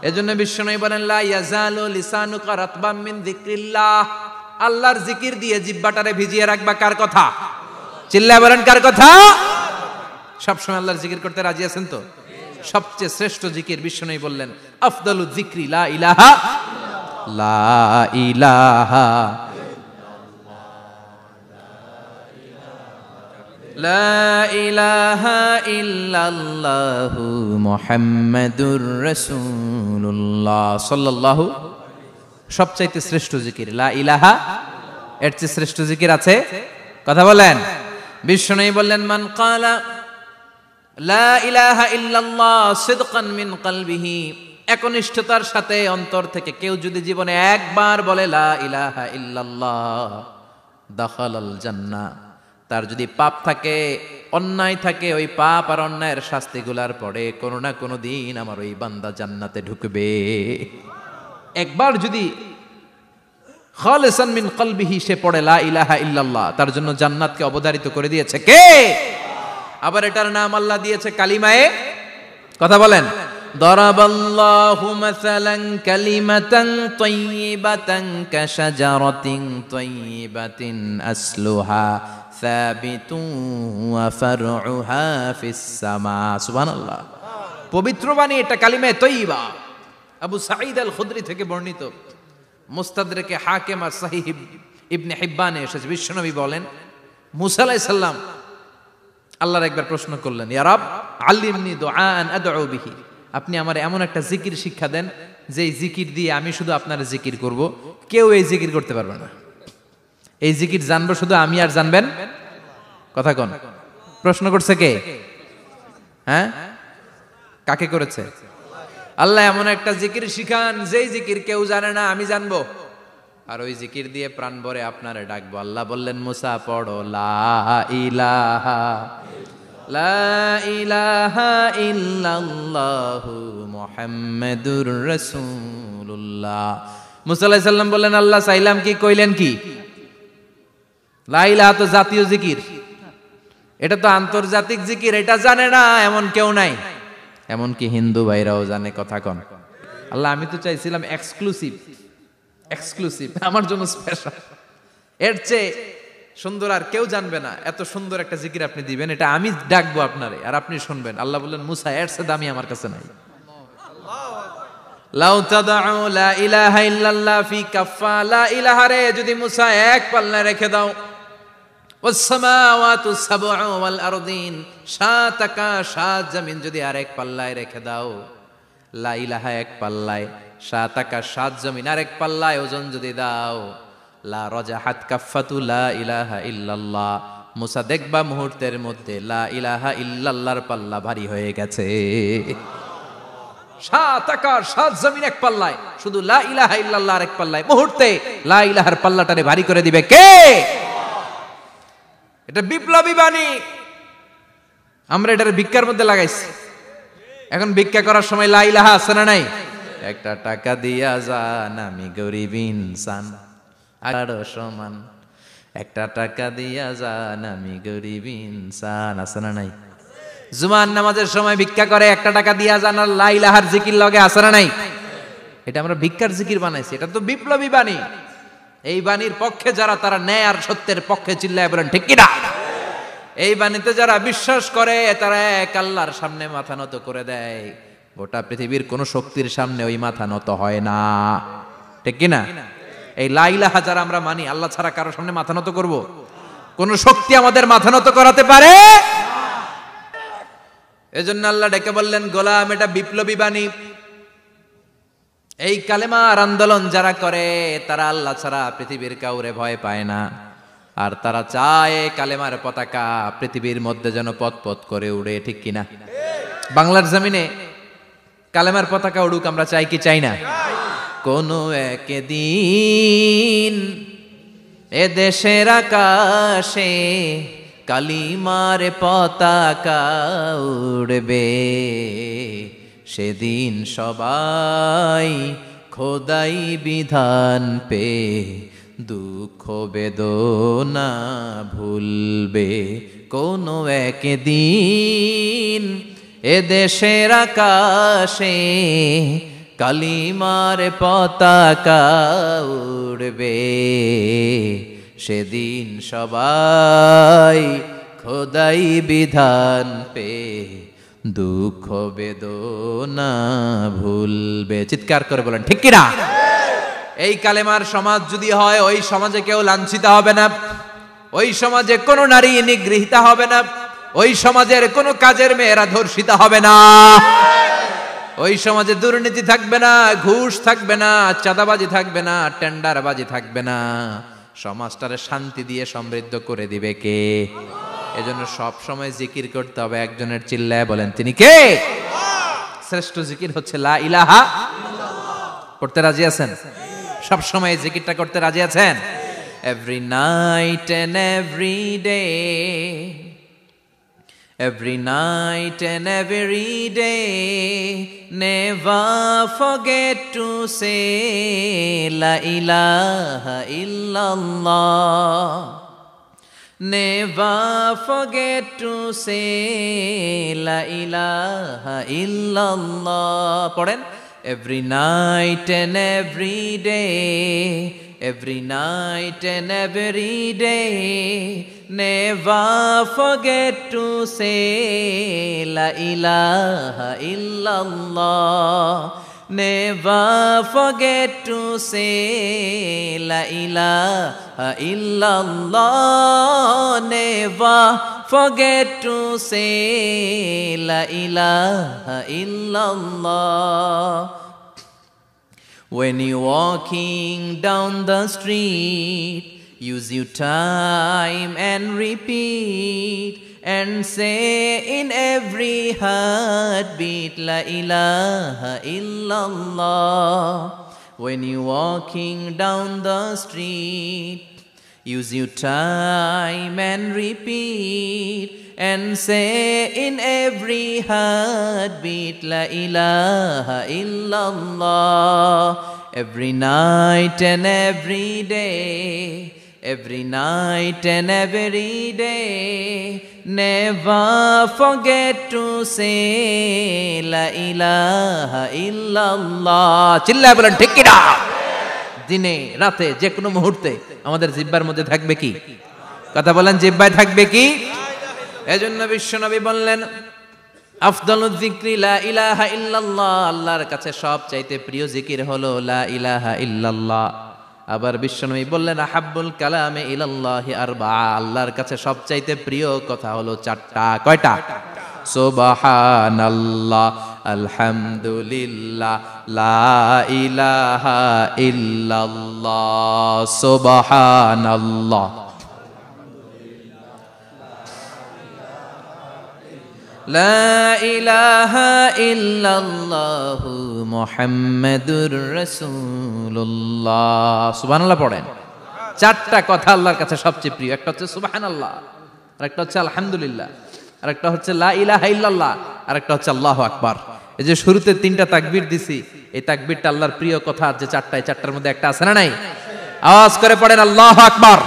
Speaker 1: এজন্য বিশ্বনবী বলেন, লা ইয়াজালু লিসানুকা রাতবাম মিন যিকরিল্লাহ, আল্লাহর জিকির দিয়ে জিহ্বাটারে ভিজিয়ে রাখবা। কার কথা? চিল্লায় বলেন কার কথা? সবসময় আল্লাহর জিকির করতে রাজি আছেন তো? সবচেয়ে শ্রেষ্ঠ জিকির বিশ্বনবী বললেন, আফদালু যিকরি লা ইলাহা লা ইলাহা লা ইলাহা ইল্লাল্লাহু মুহাম্মাদুর রাসূলুল্লাহ সাল্লাল্লাহু। সবচাইতে শ্রেষ্ঠ জিকির লা ইলাহা, এর চেয়ে শ্রেষ্ঠ জিকির আছে? কথা বলেন। বিশ্বনবী বললেন, মান ক্বালা লা ইলাহা ইল্লাল্লাহ সিদকান মিন কলবিহি, একনিষ্ঠতার সাথে অন্তর থেকে কেউ যদি জীবনে একবার বলে লা ইলাহা ইল্লাল্লাহ, দাখালাল জান্নাহ, তার যদি পাপ থাকে, অন্যায় থাকে, ওই পাপ আর অন্যায়ের শাস্তিগুলার পরে কোনো না কোনো দিন আমার ওই বান্দা জান্নাতে ঢুকবে। একবার যদি খালিসান মিন কলবিহি সে পড়ে লা ইলাহা ইল্লাল্লাহ, তার জন্য জান্নাতকে অবধারিত করে দিয়েছে কে? আবার এটার নাম আল্লাহ দিয়েছে কালিমায়ে, কথা বলেন, দরাবাল্লাহু মাসালান কালিমাতান তাইয়িবাতান কাশাজারাতিন তাইয়িবাতিন আসলুহা সাবিতুন ওয়া ফারউহা ফিস সামা। সুবহানাল্লাহ। পবিত্র বাণী এটা কালিমায়ে তাইয়িবা। আবু সাঈদ আল খুদরি থেকে বর্ণিত, মুস্তাদরেকে হাকিম আর সহিহ ইবনে হিব্বানে এসেছে, বিশ্বনবী বলেন, মুসা আলাইহিস সালাম আল্লাহর একবার প্রশ্ন করলেন, ইয়া রাব আল্লিমনি দুআআন আদউ বিহি, আপনি আমার এমন একটা জিকির শিক্ষা দেন যে জিকির দিয়ে আমি শুধু আপনার জিকির করব, কেউ এই জিকির করতে পারবে না। এই জিকির জানবো শুধু আমি, আর জানবেন কথা কোন? প্রশ্ন করছে কে? হ্যাঁ, কাকে করেছে? আল্লাহ এমন একটা জিকির শিখান যেই জিকির কেউ জানে না, আমি জানবো, আর ওই জিকির দিয়ে প্রাণ ভরে আপনারে ডাকবো। আল্লাহ বললেন, মুসা পড়ো লা ইলাহা লা ইলাহা ইল্লাল্লাহু মুহাম্মাদুর রাসূলুল্লাহ। মুসা আলাইহিস সালাম বললেন, আল্লাহ চাইলাম কি, কইলেন কি? লা ইলাহা তো জাতীয় জিকির, এটা তো আন্তর্জাতিক জিকির, এটা জানে না এমন কেউ নাই, এমনকি হিন্দু ভাইরাও জানে। কথা কন। আল্লাহ আমি তো চাইছিলাম এক্সক্লুসিভ, আমার জন্য স্পেশাল, এর চেয়ে সুন্দর আর কেউ জানবে না, এত সুন্দর একটা জিকির আপনি দিবেন, এটা আমি ডাকবো আপনারে আর আপনি শুনবেন। আল্লাহ বললেন, মুসা এর চেয়ে দামি আমার কাছে নাই। লাউ তাদউ লা ইলাহা ইল্লাল্লাহ ফি কাফা, লা ইলাহা রে যদি মুসা এক পাল্লায় রেখে দাও, ওয়াস সামাওয়াতু সাবউ ওয়াল আরদিন, 7 আকাশ 7 জমিন যদি আরেক পাল্লায় রেখে দাও, লা ইলাহা এক পাল্লায়, 7 আকাশ 7 জমিন আরেক পাল্লায় ওজন যদি দাও, লা রাজাহাত কাফাতু লা ইলাহা ইল্লাল্লাহ, মুসা দেখবা মুহূর্তের মধ্যে লা ইলাহা ইল্লাল্লাহর পাল্লা ভারী হয়ে গেছে। 7 আকাশ 7 জমিন এক পাল্লায়, শুধু লা ইলাহা ইল্লাল্লাহ আরেক পাল্লায়, মুহূর্তে লা ইলাহার পাল্লাটারে ভারী করে দিবে কে? এটা বিপ্লবী বাণী। আমরা এটার ভিক্ষার মধ্যে লাগাইছি। এখন ভিক্ষা করার সময় লা ইলাহা আছে না নাই? একটা টাকা দিয়া যান, আমি গরিব ইনসান আরো সমান, একটা টাকা দিয়া যান, আমি গরিব ইনসান, আছে না নাই? জুমার নামাজের সময় ভিক্ষা করে, একটা টাকা দিয়া যান, আর লা ইলাহার জিকির লগে, আছে না নাই? এটা আমরা ভিক্ষার জিকির বানাইছি, এটা তো বিপ্লবী বাণী। এই বাণীর পক্ষে যারা, তারা ন্যায় আর সত্যের পক্ষে চিল্লায় বলেন ঠিক কিনা? এই বাণীতে যারা বিশ্বাস করে, তারা এক আল্লাহর সামনে মাথা নত করে দেয়, গোটা পৃথিবীর কোন শক্তির সামনে ওই মাথা নত হয় না, ঠিক কিনা? এই লা ইলাহা যারা আমরা মানি, আল্লাহ ছাড়া কারো সামনে মাথা নত করব? কোন শক্তি আমাদের মাথা নত করাতে পারে? এজন্য আল্লাহ ডেকে বললেন, গোলাম এটা বিপ্লবী বাণী, এই কালেমার আন্দোলন যারা করে তারা আল্লাহ ছাড়া পৃথিবীর কাউরে ভয় পায় না, আর তারা চায় কালেমার পতাকা পৃথিবীর মধ্যে যেন পথ পথ করে উড়ে, ঠিক কিনা? বাংলার জমিনে কালেমার পতাকা উড়ুক, আমরা চাই কি চাই না? কোনো একদিন এ দেশের আকাশে কালিমার পতাকা উড়বে, সেদিন সবাই খোদাই বিধান পে দুঃখ বেদনা ভুলবে। কোনো একদিন এ দেশের আকাশে কালিমার পতাকা উড়বে, সেদিন সবাই খোদাই বিধান পে দুঃখ বেদনা ভুলবে। চিৎকার করে বলেন ঠিক কিনা? এই কালেমার সমাজ যদি হয়, ওই সমাজে কেউ লাঞ্ছিত হবে না, ওই সমাজে কোনো নারী নিগৃহীতা হবে না, ওই সমাজের কোনো কাজের মেয়েরা ধর্ষিত হবে না, ওই সমাজে দুর্নীতি থাকবে না, ঘুষ থাকবে না, চাঁদাবাজি থাকবে না, টেন্ডারবাজি থাকবে না। সমাজটারে শান্তি দিয়ে সমৃদ্ধ করে দিবে কে? এজন্য সব সময় জিকির করতে হবে একজনের, চিল্লায় বলেন তিনি কে? শ্রেষ্ঠ জিকির হচ্ছে লা ইলাহা ইল্লাল্লাহ। পড়তে রাজি আছেন? সব সময় জিকিরটা করতে রাজি আছেন? Every night and every day, every night and every day, never forget to say la ilaha illallah, never forget to say la ilaha illallah. পড়েন, every night and every day, every night and every day, never forget to say la ilaha illallah, never forget to say la ilaha illallah, never forget to say la ilaha illallah. When you're walking down the street, use your time and repeat, and say in every heartbeat la ilaha illallah. When you're walking down the street, use your time and repeat, and say in every heartbeat la ilaha illallah. Every night and every day, every night and every day, never forget to say la ilaha illallah. চিল্লায় বলেন ঠিক কিনা? দিনে রাতে যে কোনো মুহূর্তে আমাদের জিহ্বার মধ্যে থাকবে কি? কথা বলেন, জিহ্বায় থাকবে কি? এজন্য বিশ্বনবী বললেন, আফদালুয যিকরি লা ইলাহা ইল্লাল্লাহ, আল্লাহর কাছে সবচাইতে প্রিয় জিকির হলো লা ইলাহা ইল্লাল্লাহ। আবার বিশ্বনবী বললেন, আহাব্বুল কালামে ইলাল্লাহি আরবাআ, আল্লাহর কাছে সবচাইতে প্রিয় কথা হলো চারটা। কয়টা? সুবহানাল্লাহ, আলহামদুলিল্লাহ, লা ইলাহা ইল্লাল্লাহ। সুবহানাল্লাহ, লা ইলাহা ইল্লাল্লাহু মুহাম্মাদুর রাসূলুল্লাহ। সুবহানাল্লাহ পড়েন। চারটা কথা আল্লাহর কাছে সবচেয়ে প্রিয়। একটা হচ্ছে সুবহানাল্লাহ, আর একটা হচ্ছে আলহামদুলিল্লাহ, আর একটা হচ্ছে লা ইলাহা ইল্লাল্লাহ, আর একটা হচ্ছে আল্লাহু আকবার। এই যে শুরুতে তিনটা তাকবীর দিছি, এই তাকবীরটা আল্লাহর প্রিয় কথা যে চারটা, এই চারটার মধ্যে একটা আছে না নাই? আওয়াজ করে পড়েন আল্লাহু আকবার।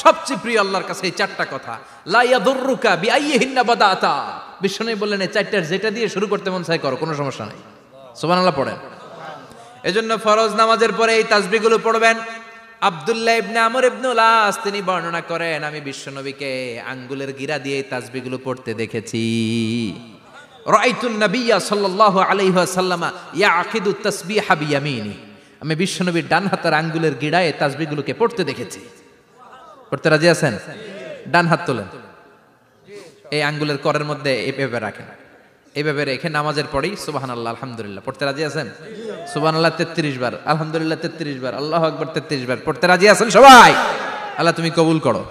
Speaker 1: সবচেয়ে প্রিয় আল্লাহর কাছে এই চারটা কথা। লা ইয়াদুররুকা বিআইয়িহিন্না বাদাতা, বিশ্বনবী বললেন এই চারটার যেটা দিয়ে শুরু করতে মন চায় করো, কোনো সমস্যা নাই। সুবহানাল্লাহ পড়েন। এজন্য ফরজ নামাজের পরে এই তাসবিহগুলো পড়বেন। আব্দুল্লাহ ইবনে আমর ইবনে আস তিনি বর্ণনা করেন, আমি বিশ্বনবীকে আঙ্গুলের গিরা দিয়ে এই তাসবিহগুলো পড়তে দেখেছি। রাআইতুন নাবিয়্যা সাল্লাল্লাহু আলাইহি ওয়াসাল্লাম ইয়াকিদু তাসবিহা বিয়ামিনি, আমি বিশ্বনবীর ডান হাতের আঙ্গুলের গিরায় এই তাসবিহগুলোকে পড়তে দেখেছি। পড়তে রাজি আছেন? ডান হাত তোলেন, এই আঙ্গুলের করের মধ্যে এভাবে রাখেন, এইভাবে রেখে নামাজের পরেই সুবহানাল্লাহ আলহামদুলিল্লাহ পড়তে রাজি আছেন? সুবহানাল্লাহ 33 বার, আলহামদুলিল্লাহ 33 বার, আল্লাহু আকবার 33 বার পড়তে রাজি আছেন সবাই? আল্লাহ তুমি কবুল করো।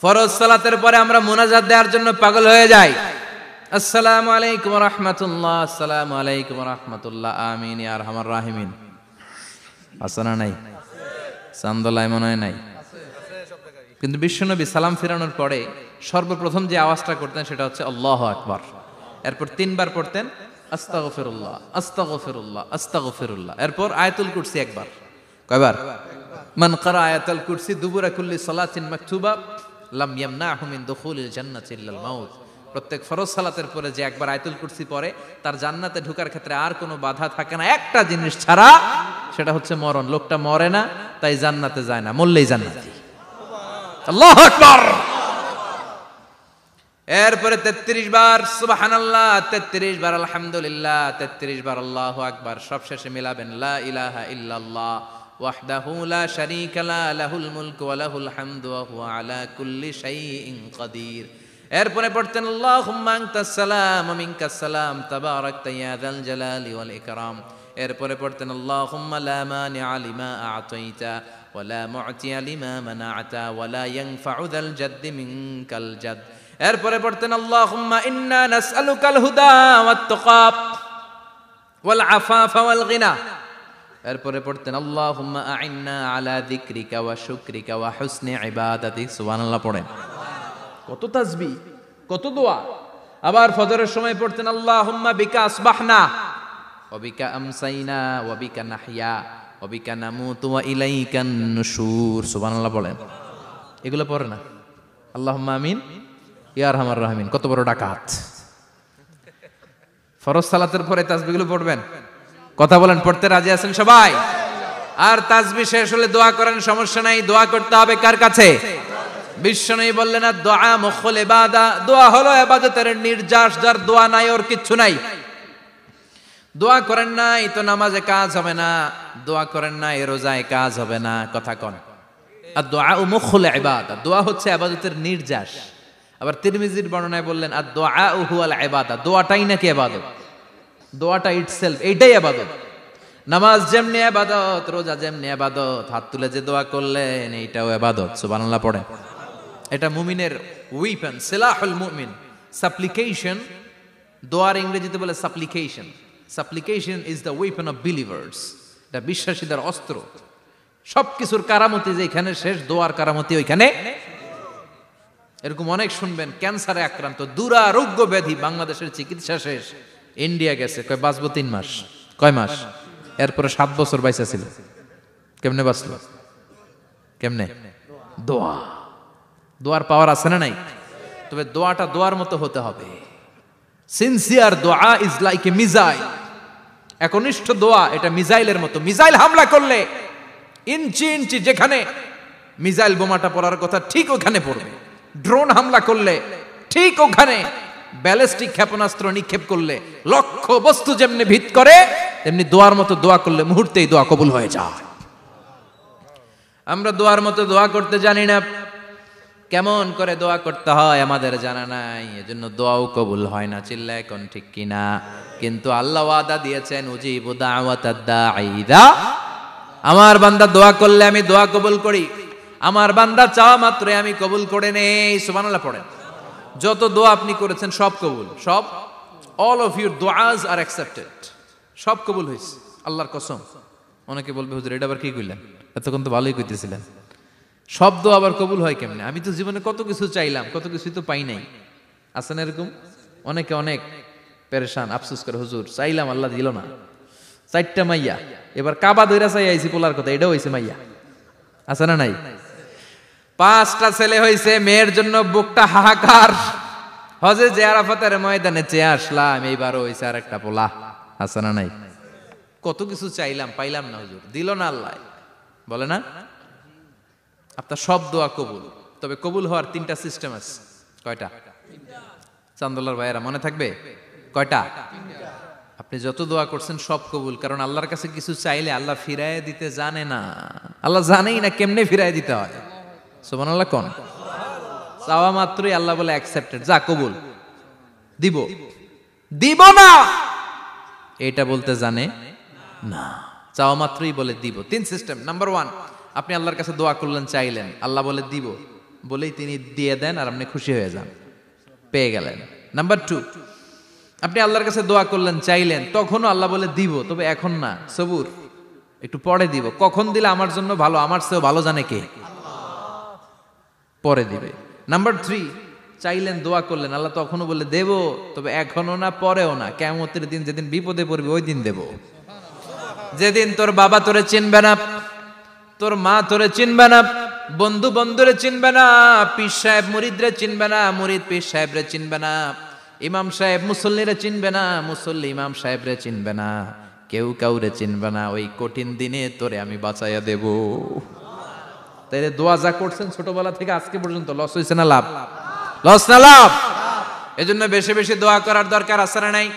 Speaker 1: ফরজ সালাতের পরে আমরা মুনাজাত দেওয়ার জন্য পাগল হয়ে যাই। আসসালামু আলাইকুম ওয়া রাহমাতুল্লাহ, আসসালামু আলাইকুম ওয়া রাহমাতুল্লাহ, আমিন ইয়া আরহামার রাহিমিন। আসনা নাই? চান্দলাই মনে হয় নাই। কিন্তু বিশ্বনবী সালাম ফিরানোর পরে সর্বপ্রথম যে আওয়াজটা করতেন সেটা হচ্ছে আল্লাহু আকবার। এরপর 3 বার পড়তেন আস্তাগফিরুল্লাহ, আস্তাগফিরুল্লাহ, আস্তাগফিরুল্লাহ। এরপর আয়াতুল কুরসি একবার। কয়বার? মান ক্বারা আয়াতুল কুরসি দুবুরা কুল্লি সালাতিন মাকতুবা লাম ইয়ামনাহু মিন দুখুলিল জান্নাতি ইল্লাল মাউত। প্রত্যেক ফরজ সালাতের পরে যে একবার আয়াতুল কুরসি পড়ে তার জান্নাতে ঢোকার ক্ষেত্রে আর কোনো বাধা থাকে না, একটা জিনিস ছাড়া, সেটা হচ্ছে মরণ। লোকটা মরে না তাই জান্নাতে যায় না, মরলেই জান্নাতি। আল্লাহু আকবার। এরপরে 33 বার সুবহানাল্লাহ, 33 বার আলহামদুলিল্লাহ, 33 বার আল্লাহু আকবার। সবশেষে মিলাবেন লা ইলাহা ইল্লাল্লাহ ওয়াহদাহু লা শারীকা লা লাহুল মুলকু ওয়া লাহুল হামদু ওয়া হুয়া আলা কুল্লি শাইইন কাদির। এরপরে পড়তেন আল্লাহুম্মা আনতাস সালাম ওয়া মিনকাস সালাম তাবারাকতা ইয়া যাল জালালি ওয়াল ইকরাম। এরপরে পড়তেন আল্লাহুম্মা লা মানিআ লিমা আ'তাইতা ওয়া লা মু'তিয়া লিমা মানা'তা ওয়া লা ইয়ানফা'ু যাল জাদ্দি মিনকাল জাদ। এরপরে পড়তেন আল্লাহুম্মা ইন্না নাসআলুকাল হুদা ওয়াত তুকা ওয়াল আফাফা ওয়াল গিনা। এরপরে পড়তেন আল্লাহুম্মা আ'ইন্না আলা যিকরিকা ওয়া শুকরিকা ওয়া হুসনি ইবাদাতিক। সুবহানাল্লাহ পড়েন। কত তাসবিহ, কত দোয়া। আবার ফজরের সময় পড়তেন আল্লাহুম্মা বিকা আসবাহনা ওয়া বিকা আমসাইনা ওয়া বিকা নাহইয়া ওয়া বিকা নামুতু ওয়া ইলাইকান নুশুর। সুবহানাল্লাহ পড়েন। এগুলো পড়ে না? আল্লাহুম্মা আমিন ইয়া আরহামার রাহিমিন। কত বড় ডাকাত! ফরজ সালাতের পরে তাসবিহগুলো পড়বেন। কথা বলেন, পড়তে রাজি আছেন সবাই? আর তাসবিহ শেষ হলে দোয়া করেন, সমস্যা নাই। দোয়া করতে হবে কার কাছে? বিশ্বনবী বললেন না, দোয়া মুখুল ইবাদা। দোয়া হলো ইবাদতের নির্যাস। যার দোয়া নাই ওর কিচ্ছু নাই। দোয়া করেন নাই তো নামাজে কাজ হবে না, দোয়া করেন নাই রোজায় কাজ হবে না। কথা কন। আর দোয়া মুখুল ইবাদা, দোয়া হচ্ছে ইবাদতের নির্যাস। আবার তিরমিজির বর্ণনায় বললেন আর দোয়া হুয়াল ইবাদা, দোয়াটাই নাকি ইবাদত। দোয়াটা ইটসেলফ এইটাই ইবাদত। নামাজ যেমনি ইবাদত, রোজা যেমনি ইবাদত, হাত তুলে যে দোয়া করলেন এইটাও ইবাদত। সুবহানাল্লাহ পড়েন। এটা মুমিনের উইপন, সিলাহুল মুমিন। সাপ্লিকেশন, দোয়ার ইংরেজিতে বলে সাপ্লিকেশন। সাপ্লিকেশন is the weapon of believers. এটা বিশ্বাসীদের অস্ত্র। সবকিছুর কারামতি যেখানে শেষ, দোয়ার কারামতি ওইখানে। এরকম অনেক শুনবেন ক্যান্সারে আক্রান্ত, দুরারোগ্য ব্যাধি, বাংলাদেশের চিকিৎসা শেষ, ইন্ডিয়া গেছে, কয় বাঁচবো 3 মাস। কয় মাস? এরপরে 7 বছর বাইসা ছিল। কেমনে বাঁচলো? কেমনে? দোয়া। দোয়ার পাওয়ার আছে না নাই? তবে দোয়াটা দোয়ার মতো হতে হবে। সিনসিয়ার দোয়া ইজ লাইক এ মিসাইল। একনিষ্ঠ দোয়া এটা মিসাইলের মতো। মিসাইল হামলা করলে ইঞ্চি ইঞ্চি যেখানে মিসাইল বোমাটা পড়ার কথা ঠিক ওখানে পড়বে। ড্রোন হামলা করলে ঠিক ওখানে, ব্যালিস্টিক ক্ষেপণাস্ত্র নিক্ষেপ করলে লক্ষ্য বস্তু যেমনি ভিত করে, তেমনি দোয়ার মতো দোয়া করলে মুহূর্তেই দোয়া কবুল হয়ে যায়। আমরা দোয়ার মতো দোয়া করতে জানি না। কেমন করে দোয়া করতে হয় আমাদের জানা নাই, এজন্য দোয়াও কবুল হয় না। চিল্লায় কোন ঠিক কিনা? কিন্তু আল্লাহ ওয়াদা দিয়েছেন উজিবু দাওয়াতাদ দাঈ ইযা, আমার বান্দা দোয়া করলে আমি দোয়া কবুল করি। আমার বান্দা চাওয়া মাত্রই আমি কবুল করে নেই। সুবহানাল্লাহ পড়েন। যত দোয়া আপনি করেছেন সব কবুল, সব। অল অফ ইউর দোয়াজ আর অ্যাকসেপ্টেড। সব কবুল হয়েছে আল্লাহর কসম। অনেকে বলবে হুজুর এটা আবার কি কইলেন, এতক্ষণ তো ভালোই কইতেছিলেন। সব দোয়া আবার কবুল হয় কেমনে? আমি তো জীবনে কত কিছু চাইলাম, কত কিছুই তো পাই নাই। আছে না এরকম? অনেকে অনেক পেরেশান, আফসোস করে হুজুর চাইলাম আল্লাহ দিল না। 4টা মাইয়া, এবার কাবা ধইরা চাই আইছি পোলার কথা, এটাও হইছে মাইয়া। আছে না নাই? 5টা ছেলে হইছে, মেয়ের জন্য বুকটা হাহাকার। হজে যে আরাফাতের ময়দানে চেয়ে আসলাম, এইবারও হইছে আর একটা পোলা। আছে না নাই? কত কিছু চাইলাম, পাইলাম না হুজুর, দিল না আল্লাহ। বলে না আপনার সব দোয়া কবুল। তবে কবুল হওয়ার 3টা সিস্টেম আছে। কয়টা? চান্দোলার ভাইয়েরা মনে থাকবে? কয়টা? আপনি যত দোয়া করছেন সব কবুল। কারণ আল্লাহর কাছে কিছু চাইলে আল্লাহ ফিরায় দিতে জানে না। আল্লাহ জানেই না কেমনে ফিরায় দিতে হয়। সুবহানাল্লাহ কোন? চাওয়া মাত্রই আল্লাহ বলে অ্যাকসেপ্টেড, যা কবুল, দিব। দিব না এটা বলতে জানে না, চাওয়া মাত্রই বলে দিব। তিন সিস্টেম। নাম্বার 1, আপনি আল্লাহর কাছে দোয়া করলেন, চাইলেন, আল্লাহ বলে দিব, বলেই তিনি দিয়ে দেন আর আপনি খুশি হয়ে যান, পেয়ে গেলেন। নাম্বার 2, আপনি আল্লাহর কাছে দোয়া করলেন, চাইলেন, তখনও আল্লাহ বলে দিব, তবে এখন না, সবুর, একটু পরে দিব। কখন দিলে আমার জন্য ভালো, আমার চেয়েও ভালো জানে কে? পরে দিবে। নাম্বার 3, চাইলেন, দোয়া করলেন, আল্লাহ তখনও বলে দেব, তবে এখনো না, পরেও না, কিয়ামতের দিন যেদিন বিপদে পড়বে ওই দিন দেব। যেদিন তোর বাবা তোরে চিনবে না, তোর মা তোরে চিনবে না, বন্ধু বন্ধুরে চিনবে না, পীর সাহেব মুরিদরে চিনবে না, মুরিদ পীর সাহেবরে চিনবে না, ইমাম সাহেব মুসল্লিরে চিনবে না, মুসল্লি ইমাম সাহেবরে চিনবে না, কেউ কাউরে চিনবে না। ওই কঠিন দিনে তোরে আমি বাঁচাইয়া দেব। তাই দোয়া যা করছেন ছোটবেলা থেকে আজকে পর্যন্ত, লস হয়েছে না লাভ? লস না লাভ? এজন্য বেশি বেশি দোয়া করার দরকার আছে না নাই?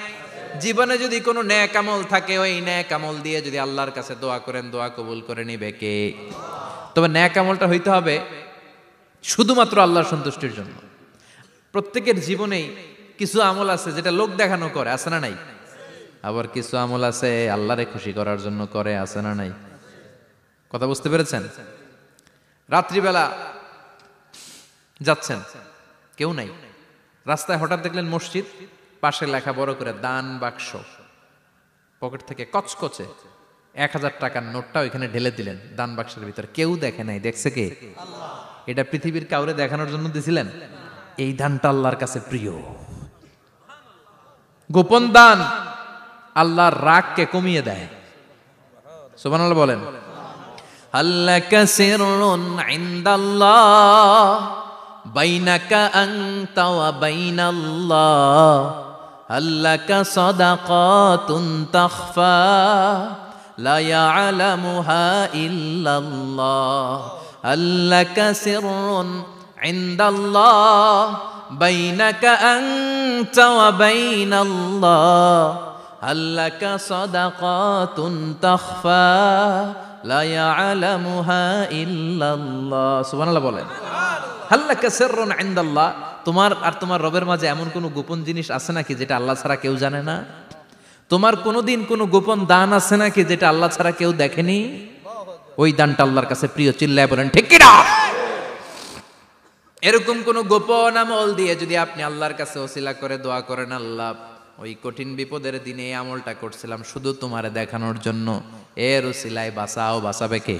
Speaker 1: জীবনে যদি কোনো নেক আমল থাকে, ওই নেক আমল দিয়ে যদি আল্লাহর কাছে দোয়া করেন, দোয়া কবুল করে নিবে কে? তবে নেক আমলটা হইতে হবে শুধুমাত্র আল্লাহর সন্তুষ্টির জন্য। প্রত্যেকের জীবনেই কিছু আমল আছে যেটা লোক দেখানো করে, আছে না নাই? আবার কিছু আমল আছে আল্লাহরে খুশি করার জন্য করে, আছে না নাই? কথা বুঝতে পেরেছেন? রাত্রিবেলা যাচ্ছেন, কেউ নাই, রাস্তায় হঠাৎ দেখলেন মসজিদ, পাশে লেখা বড় করে দান বাক্স, পকেট থেকে কচকচে 1000 টাকার নোটটা ওইখানে ঢেলে দিলেন দান বাক্সের ভিতর। কেউ দেখে নাই, দেখছে কে? এটা পৃথিবীর কাউরে দেখানোর জন্য দিছিলেন? এই দানটা আল্লাহর কাছে প্রিয়। গোপন দান আল্লাহর রাগকে কমিয়ে দেয়। সুবহানাল্লাহ বলেন। আল্লাকা সিররুন ইনদাল্লাহ বাইনাকা আনতা ওয়া বাইনাল্লাহ, আল্লাকা সাদাকাতুন তাখফা লা ইয়ালামুহা ইল্লাল্লাহ, আল্লাকা সিররুন ইনদাল্লাহ বাইনাকা আনতা ওয়া বাইনাল্লাহ, আল্লাকা সাদাকাতুন তাখফা লা ইয়ালামুহা ইল্লাল্লাহ। সুবহানাল্লাহ বলেন। আল্লাকা সিররুন ইনদাল্লাহ, তোমার আর তোমার রবের মাঝে এমন কোন গোপন জিনিস আছে নাকি যেটা আল্লাহ ছাড়া কেউ জানে না? তোমার কোনোদিন কোনো গোপন দান আছে নাকি যেটা আল্লাহ ছাড়া কেউ দেখেনি? ওই দানটা আল্লাহর কাছে প্রিয়। চিল্লায় বলেন ঠিক কি না? এরকম কোন গোপন আমল দিয়ে যদি আপনি আল্লাহর কাছে ওসিলা করে দোয়া করেন, আল্লাহ ওই কঠিন বিপদের দিনে এই আমলটা করছিলাম শুধু তোমারে দেখানোর জন্য, এর ওসিলায় বাঁচাও, বাঁচাবে কে?